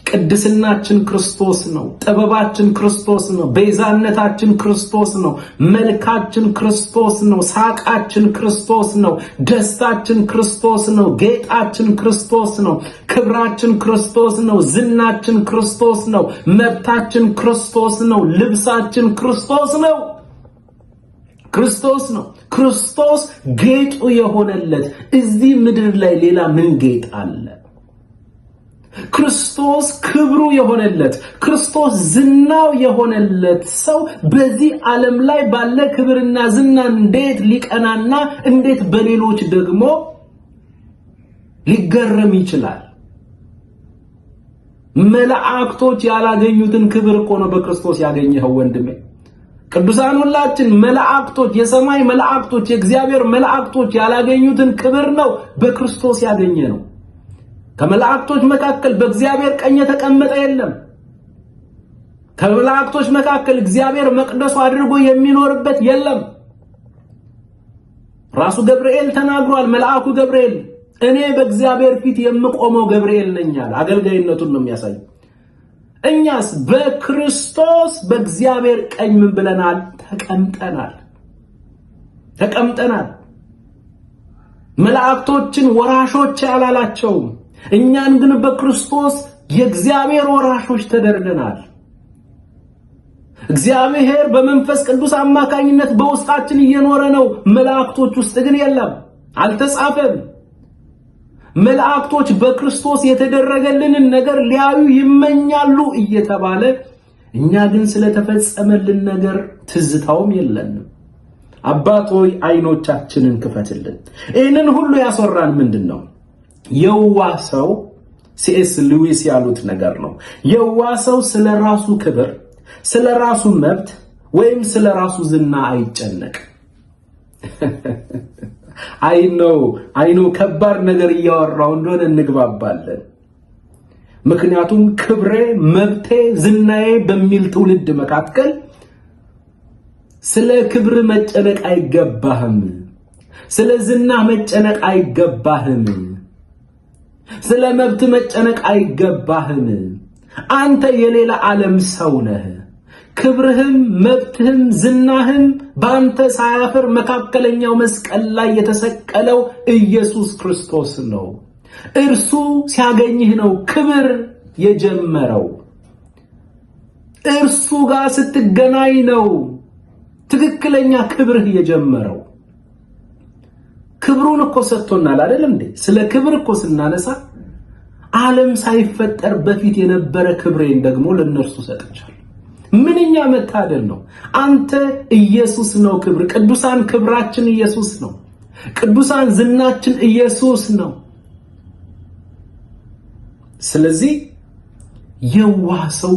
ቅድስናችን ክርስቶስ ነው፣ ጥበባችን ክርስቶስ ነው፣ ቤዛነታችን ክርስቶስ ነው፣ መልካችን ክርስቶስ ነው፣ ሳቃችን ክርስቶስ ነው፣ ደስታችን ክርስቶስ ነው፣ ጌጣችን ክርስቶስ ነው፣ ክብራችን ክርስቶስ ነው፣ ዝናችን ክርስቶስ ነው፣ መብታችን ክርስቶስ ነው፣ ልብሳችን ክርስቶስ ነው። ክርስቶስ ነው። ክርስቶስ ጌጡ የሆነለት እዚህ ምድር ላይ ሌላ ምን ጌጥ አለ? ክርስቶስ ክብሩ የሆነለት፣ ክርስቶስ ዝናው የሆነለት ሰው በዚህ ዓለም ላይ ባለ ክብርና ዝና እንዴት ሊቀናና እንዴት በሌሎች ደግሞ ሊገረም ይችላል? መላእክቶች ያላገኙትን ክብር እኮ ነው በክርስቶስ ያገኘኸው ወንድሜ። ቅዱሳን ሁላችን መላእክቶች፣ የሰማይ መላእክቶች፣ የእግዚአብሔር መላእክቶች ያላገኙትን ክብር ነው በክርስቶስ ያገኘ ነው። ከመላእክቶች መካከል በእግዚአብሔር ቀኝ የተቀመጠ የለም። ከመላእክቶች መካከል እግዚአብሔር መቅደሱ አድርጎ የሚኖርበት የለም። ራሱ ገብርኤል ተናግሯል። መልአኩ ገብርኤል እኔ በእግዚአብሔር ፊት የምቆመው ገብርኤል ነኝ አለ። አገልጋይነቱን ነው የሚያሳይ። እኛስ በክርስቶስ በእግዚአብሔር ቀኝ ምን ብለናል? ተቀምጠናል። መላእክቶችን ወራሾች ያላላቸውም፣ እኛን ግን በክርስቶስ የእግዚአብሔር ወራሾች ተደርገናል። እግዚአብሔር በመንፈስ ቅዱስ አማካኝነት በውስጣችን እየኖረ ነው። መላእክቶች ውስጥ ግን የለም፣ አልተጻፈም። መላእክቶች በክርስቶስ የተደረገልንን ነገር ሊያዩ ይመኛሉ እየተባለ እኛ ግን ስለተፈጸመልን ነገር ትዝታውም የለንም። አባት ሆይ አይኖቻችንን ክፈትልን። ይህንን ሁሉ ያስወራን ምንድነው? የዋህ ሰው ሲኤስ ሉዊስ ያሉት ነገር ነው። የዋህ ሰው ስለራሱ ክብር፣ ስለራሱ መብት ወይም ስለራሱ ዝና አይጨነቅ። አይኖ ከባድ ነገር እያወራው እንደሆነ እንግባባለን። ምክንያቱም ክብሬ፣ መብቴ፣ ዝናዬ በሚል ትውልድ መካከል ስለ ክብር መጨነቅ አይገባህም፣ ስለ ዝና መጨነቅ አይገባህም፣ ስለ መብት መጨነቅ አይገባህም። አንተ የሌላ ዓለም ሰው ነህ። ክብርህም መብትህም ዝናህም ባንተ ሳያፍር መካከለኛው መስቀል ላይ የተሰቀለው ኢየሱስ ክርስቶስ ነው። እርሱ ሲያገኝህ ነው ክብር የጀመረው። እርሱ ጋር ስትገናኝ ነው ትክክለኛ ክብርህ የጀመረው። ክብሩን እኮ ሰጥቶናል አይደል እንዴ? ስለ ክብር እኮ ስናነሳ ዓለም ሳይፈጠር በፊት የነበረ ክብሬን ደግሞ ለነርሱ ሰጥቻለሁ። ምንኛ መታደል ነው! አንተ ኢየሱስ ነው ክብር። ቅዱሳን ክብራችን ኢየሱስ ነው። ቅዱሳን ዝናችን ኢየሱስ ነው። ስለዚህ የዋህ ሰው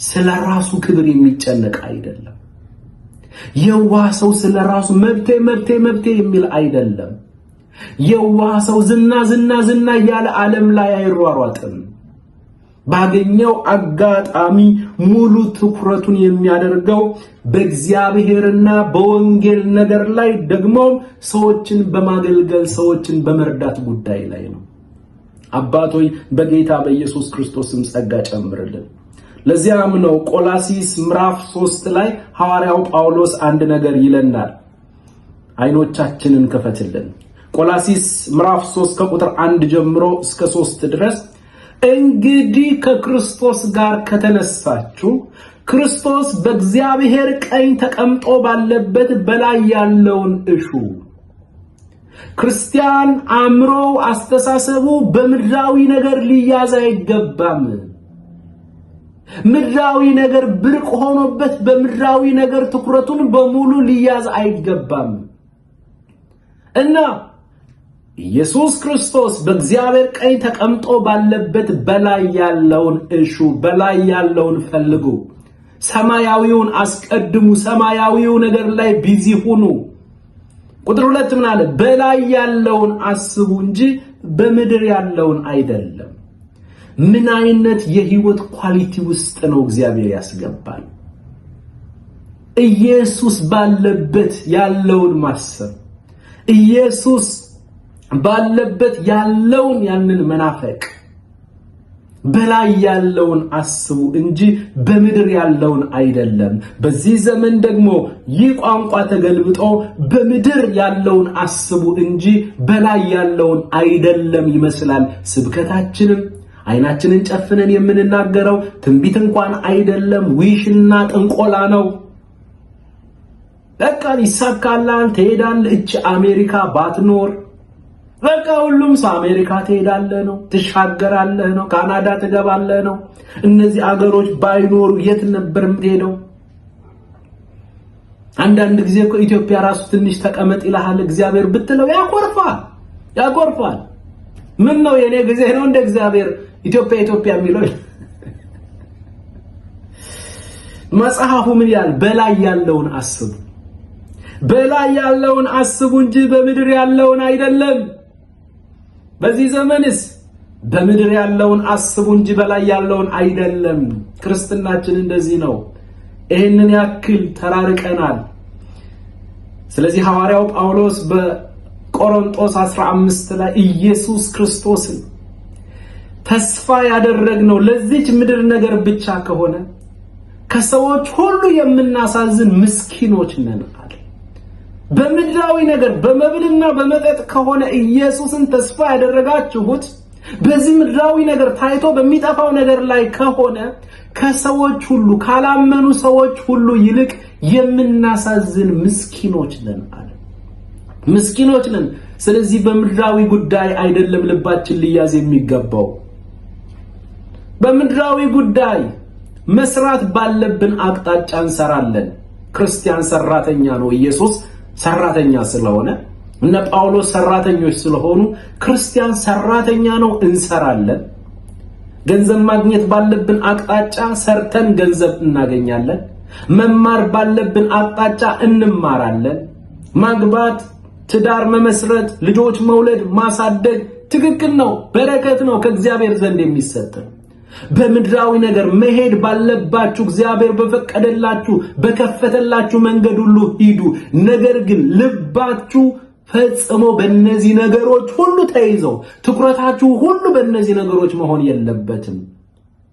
ስለራሱ ክብር የሚጨነቅ አይደለም። የዋህ ሰው ስለራሱ መብቴ የሚል አይደለም። የዋህ ሰው ዝና እያለ ዓለም ላይ አይሯሯጥም። ባገኘው አጋጣሚ ሙሉ ትኩረቱን የሚያደርገው በእግዚአብሔርና በወንጌል ነገር ላይ ደግሞ ሰዎችን በማገልገል ሰዎችን በመርዳት ጉዳይ ላይ ነው። አባቶይ በጌታ በኢየሱስ ክርስቶስም ጸጋ ጨምርልን። ለዚያም ነው ቆላሲስ ምዕራፍ 3 ላይ ሐዋርያው ጳውሎስ አንድ ነገር ይለናል። አይኖቻችንን ከፈትልን። ቆላሲስ ምዕራፍ 3 ከቁጥር 1 ጀምሮ እስከ 3 ድረስ እንግዲህ ከክርስቶስ ጋር ከተነሳችሁ ክርስቶስ በእግዚአብሔር ቀኝ ተቀምጦ ባለበት በላይ ያለውን እሹ። ክርስቲያን አእምሮ አስተሳሰቡ በምድራዊ ነገር ሊያዝ አይገባም። ምድራዊ ነገር ብርቅ ሆኖበት በምድራዊ ነገር ትኩረቱን በሙሉ ሊያዝ አይገባም እና ኢየሱስ ክርስቶስ በእግዚአብሔር ቀኝ ተቀምጦ ባለበት በላይ ያለውን እሹ፣ በላይ ያለውን ፈልጉ፣ ሰማያዊውን አስቀድሙ፣ ሰማያዊው ነገር ላይ ቢዚ ሁኑ። ቁጥር 2 ምን አለ? በላይ ያለውን አስቡ እንጂ በምድር ያለውን አይደለም። ምን አይነት የህይወት ኳሊቲ ውስጥ ነው እግዚአብሔር ያስገባል? ኢየሱስ ባለበት ያለውን ማሰብ፣ ኢየሱስ ባለበት ያለውን ያንን መናፈቅ። በላይ ያለውን አስቡ እንጂ በምድር ያለውን አይደለም። በዚህ ዘመን ደግሞ ይህ ቋንቋ ተገልብጦ በምድር ያለውን አስቡ እንጂ በላይ ያለውን አይደለም ይመስላል። ስብከታችንም አይናችንን ጨፍነን የምንናገረው ትንቢት እንኳን አይደለም፣ ዊሽና ጥንቆላ ነው። በቃ ይሳካላል፣ ትሄዳለህ፣ እቺ አሜሪካ ባትኖር በቃ ሁሉም ሰው አሜሪካ ትሄዳለህ ነው፣ ትሻገራለህ ነው፣ ካናዳ ትገባለህ ነው። እነዚህ አገሮች ባይኖሩ የት ነበር የምትሄደው? አንዳንድ ጊዜ እኮ ኢትዮጵያ ራሱ ትንሽ ተቀመጥ ይልሃል እግዚአብሔር ብትለው ያኮርፋል። ምን ነው የኔ ጊዜ ነው እንደ እግዚአብሔር ኢትዮጵያ የሚለው? መጽሐፉ ምን ያህል በላይ ያለውን አስቡ፣ በላይ ያለውን አስቡ እንጂ በምድር ያለውን አይደለም። በዚህ ዘመንስ በምድር ያለውን አስቡ እንጂ በላይ ያለውን አይደለም። ክርስትናችን እንደዚህ ነው። ይሄንን ያክል ተራርቀናል። ስለዚህ ሐዋርያው ጳውሎስ በቆሮንቶስ 15 ላይ ኢየሱስ ክርስቶስን ተስፋ ያደረግነው ለዚች ምድር ነገር ብቻ ከሆነ ከሰዎች ሁሉ የምናሳዝን ምስኪኖች ነን አለ። በምድራዊ ነገር በመብልና በመጠጥ ከሆነ ኢየሱስን ተስፋ ያደረጋችሁት በዚህ ምድራዊ ነገር ታይቶ በሚጠፋው ነገር ላይ ከሆነ ከሰዎች ሁሉ ካላመኑ ሰዎች ሁሉ ይልቅ የምናሳዝን ምስኪኖች ነን አለ። ምስኪኖች ነን። ስለዚህ በምድራዊ ጉዳይ አይደለም ልባችን ሊያዝ የሚገባው። በምድራዊ ጉዳይ መስራት ባለብን አቅጣጫ እንሰራለን። ክርስቲያን ሰራተኛ ነው። ኢየሱስ ሰራተኛ ስለሆነ እነ ጳውሎስ ሰራተኞች ስለሆኑ ክርስቲያን ሰራተኛ ነው፣ እንሰራለን። ገንዘብ ማግኘት ባለብን አቅጣጫ ሰርተን ገንዘብ እናገኛለን። መማር ባለብን አቅጣጫ እንማራለን። ማግባት፣ ትዳር መመስረት፣ ልጆች መውለድ፣ ማሳደግ ትክክል ነው፣ በረከት ነው፣ ከእግዚአብሔር ዘንድ የሚሰጥ። በምድራዊ ነገር መሄድ ባለባችሁ እግዚአብሔር በፈቀደላችሁ በከፈተላችሁ መንገድ ሁሉ ሂዱ። ነገር ግን ልባችሁ ፈጽሞ በእነዚህ ነገሮች ሁሉ ተይዘው ትኩረታችሁ ሁሉ በእነዚህ ነገሮች መሆን የለበትም።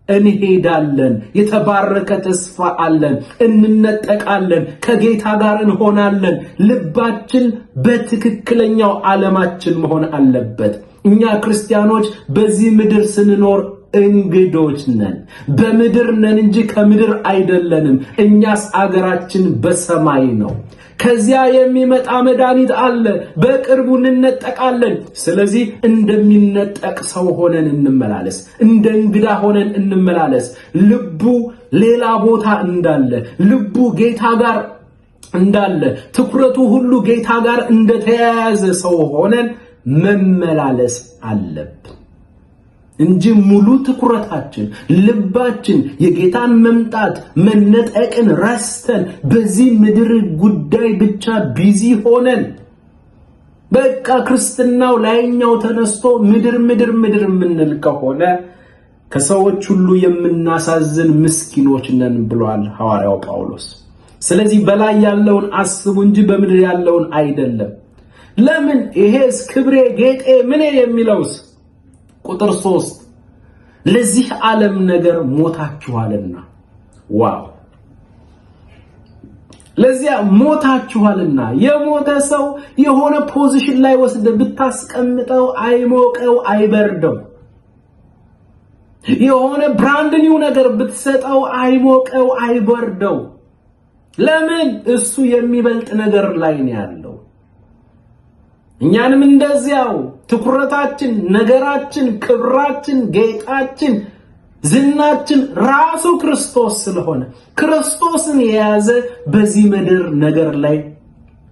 እንሄዳለን፣ የተባረከ ተስፋ አለን፣ እንነጠቃለን፣ ከጌታ ጋር እንሆናለን። ልባችን በትክክለኛው ዓለማችን መሆን አለበት። እኛ ክርስቲያኖች በዚህ ምድር ስንኖር እንግዶች ነን። በምድር ነን እንጂ ከምድር አይደለንም። እኛስ አገራችን በሰማይ ነው። ከዚያ የሚመጣ መድኃኒት አለ። በቅርቡ እንነጠቃለን። ስለዚህ እንደሚነጠቅ ሰው ሆነን እንመላለስ፣ እንደ እንግዳ ሆነን እንመላለስ። ልቡ ሌላ ቦታ እንዳለ፣ ልቡ ጌታ ጋር እንዳለ ትኩረቱ ሁሉ ጌታ ጋር እንደተያያዘ ሰው ሆነን መመላለስ አለብን እንጂ ሙሉ ትኩረታችን ልባችን የጌታን መምጣት መነጠቅን ረስተን በዚህ ምድር ጉዳይ ብቻ ቢዚ ሆነን በቃ ክርስትናው ላይኛው ተነስቶ ምድር የምንል ከሆነ ከሰዎች ሁሉ የምናሳዝን ምስኪኖች ነን ብሏል ሐዋርያው ጳውሎስ። ስለዚህ በላይ ያለውን አስቡ እንጂ በምድር ያለውን አይደለም። ለምን ይሄስ ክብሬ ጌጤ ምኔ የሚለውስ ቁጥር 3 ለዚህ ዓለም ነገር ሞታችኋልና። ዋው! ለዚያ ሞታችኋልና። የሞተ ሰው የሆነ ፖዚሽን ላይ ወስደ ብታስቀምጠው አይሞቀው አይበርደው። የሆነ ብራንድ ኒው ነገር ብትሰጠው አይሞቀው አይበርደው። ለምን? እሱ የሚበልጥ ነገር ላይ ነው ያለው። እኛንም እንደዚያው ትኩረታችን፣ ነገራችን፣ ክብራችን፣ ጌጣችን፣ ዝናችን ራሱ ክርስቶስ ስለሆነ ክርስቶስን የያዘ በዚህ ምድር ነገር ላይ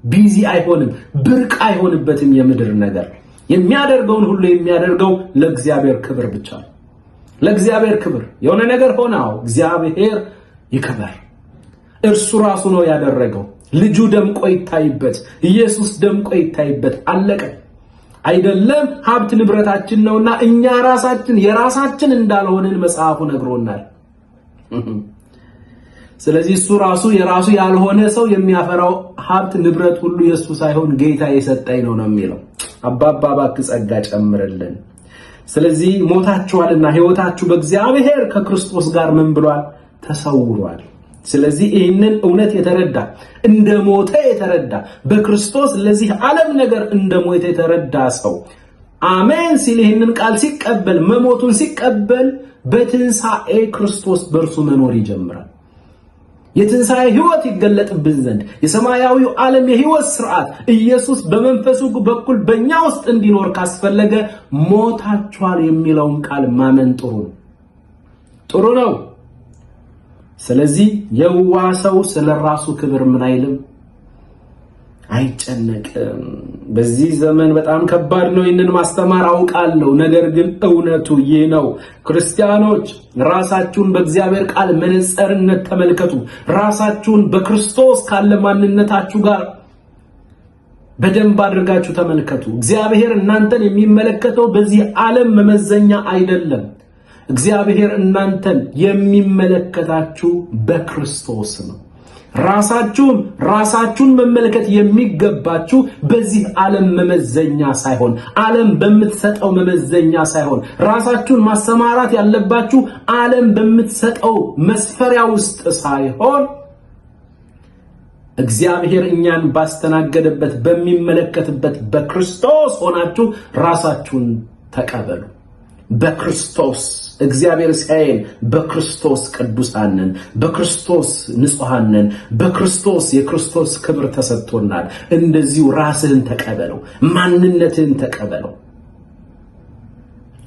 ቢዚ አይሆንም፣ ብርቅ አይሆንበትም። የምድር ነገር የሚያደርገውን ሁሉ የሚያደርገው ለእግዚአብሔር ክብር ብቻ ነው። ለእግዚአብሔር ክብር የሆነ ነገር ሆነው እግዚአብሔር ይከበር። እርሱ ራሱ ነው ያደረገው። ልጁ ደምቆ ይታይበት፣ ኢየሱስ ደምቆ ይታይበት። አለቀ። አይደለም ሀብት ንብረታችን ነውና እኛ ራሳችን የራሳችን እንዳልሆነን መጽሐፉ ነግሮናል። ስለዚህ እሱ ራሱ የራሱ ያልሆነ ሰው የሚያፈራው ሀብት ንብረት ሁሉ የሱ ሳይሆን ጌታ የሰጠኝ ነው የሚለው። አባባ እባክህ ጸጋ ጨምርልን። ስለዚህ ሞታችኋልና ሕይወታችሁ በእግዚአብሔር ከክርስቶስ ጋር ምን ብሏል? ተሰውሯል። ስለዚህ ይህንን እውነት የተረዳ እንደ ሞተ የተረዳ በክርስቶስ ለዚህ ዓለም ነገር እንደ ሞተ የተረዳ ሰው አሜን ሲል ይህንን ቃል ሲቀበል መሞቱን ሲቀበል በትንሣኤ ክርስቶስ በእርሱ መኖር ይጀምራል። የትንሣኤ ሕይወት ይገለጥብን ዘንድ የሰማያዊው ዓለም የሕይወት ሥርዓት ኢየሱስ በመንፈሱ በኩል በእኛ ውስጥ እንዲኖር ካስፈለገ ሞታችኋል የሚለውን ቃል ማመን ጥሩ ነው። ስለዚህ የዋህ ሰው ስለራሱ ክብር ምን አይልም፣ አይጨነቅም። በዚህ ዘመን በጣም ከባድ ነው ይህንን ማስተማር አውቃለሁ። ነገር ግን እውነቱ ይህ ነው። ክርስቲያኖች ራሳችሁን በእግዚአብሔር ቃል መነጽርነት ተመልከቱ። ራሳችሁን በክርስቶስ ካለ ማንነታችሁ ጋር በደንብ አድርጋችሁ ተመልከቱ። እግዚአብሔር እናንተን የሚመለከተው በዚህ ዓለም መመዘኛ አይደለም። እግዚአብሔር እናንተን የሚመለከታችሁ በክርስቶስ ነው። ራሳችሁን መመልከት የሚገባችሁ በዚህ ዓለም መመዘኛ ሳይሆን፣ ዓለም በምትሰጠው መመዘኛ ሳይሆን፣ ራሳችሁን ማሰማራት ያለባችሁ ዓለም በምትሰጠው መስፈሪያ ውስጥ ሳይሆን እግዚአብሔር እኛን ባስተናገደበት በሚመለከትበት በክርስቶስ ሆናችሁ ራሳችሁን ተቀበሉ። በክርስቶስ እግዚአብሔር ሲያየን በክርስቶስ ቅዱሳን ነን፣ በክርስቶስ ንጹሐን ነን፣ በክርስቶስ የክርስቶስ ክብር ተሰጥቶናል። እንደዚሁ ራስህን ተቀበለው፣ ማንነትህን ተቀበለው።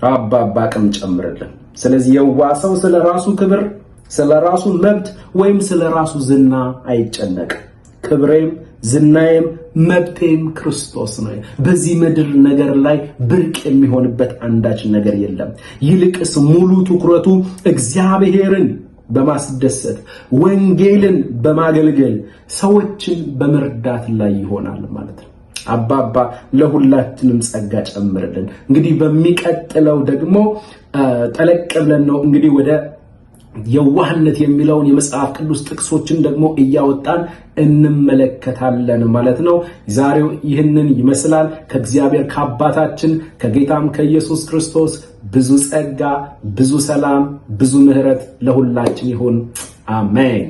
አባባ አቅም ጨምርልን። ስለዚህ የዋህ ሰው ስለ ራሱ ክብር፣ ስለ ራሱ መብት ወይም ስለ ራሱ ዝና አይጨነቅም። ክብሬም ዝናዬም መብቴም ክርስቶስ ነው። በዚህ ምድር ነገር ላይ ብርቅ የሚሆንበት አንዳች ነገር የለም። ይልቅስ ሙሉ ትኩረቱ እግዚአብሔርን በማስደሰት ወንጌልን በማገልገል ሰዎችን በመርዳት ላይ ይሆናል ማለት ነው። አባባ ለሁላችንም ጸጋ ጨምርልን። እንግዲህ በሚቀጥለው ደግሞ ጠለቅ ብለን ነው እንግዲህ ወደ የዋህነት የሚለውን የመጽሐፍ ቅዱስ ጥቅሶችን ደግሞ እያወጣን እንመለከታለን ማለት ነው። ዛሬው ይህንን ይመስላል። ከእግዚአብሔር ከአባታችን ከጌታም ከኢየሱስ ክርስቶስ ብዙ ጸጋ፣ ብዙ ሰላም፣ ብዙ ምሕረት ለሁላችን ይሁን። አሜን።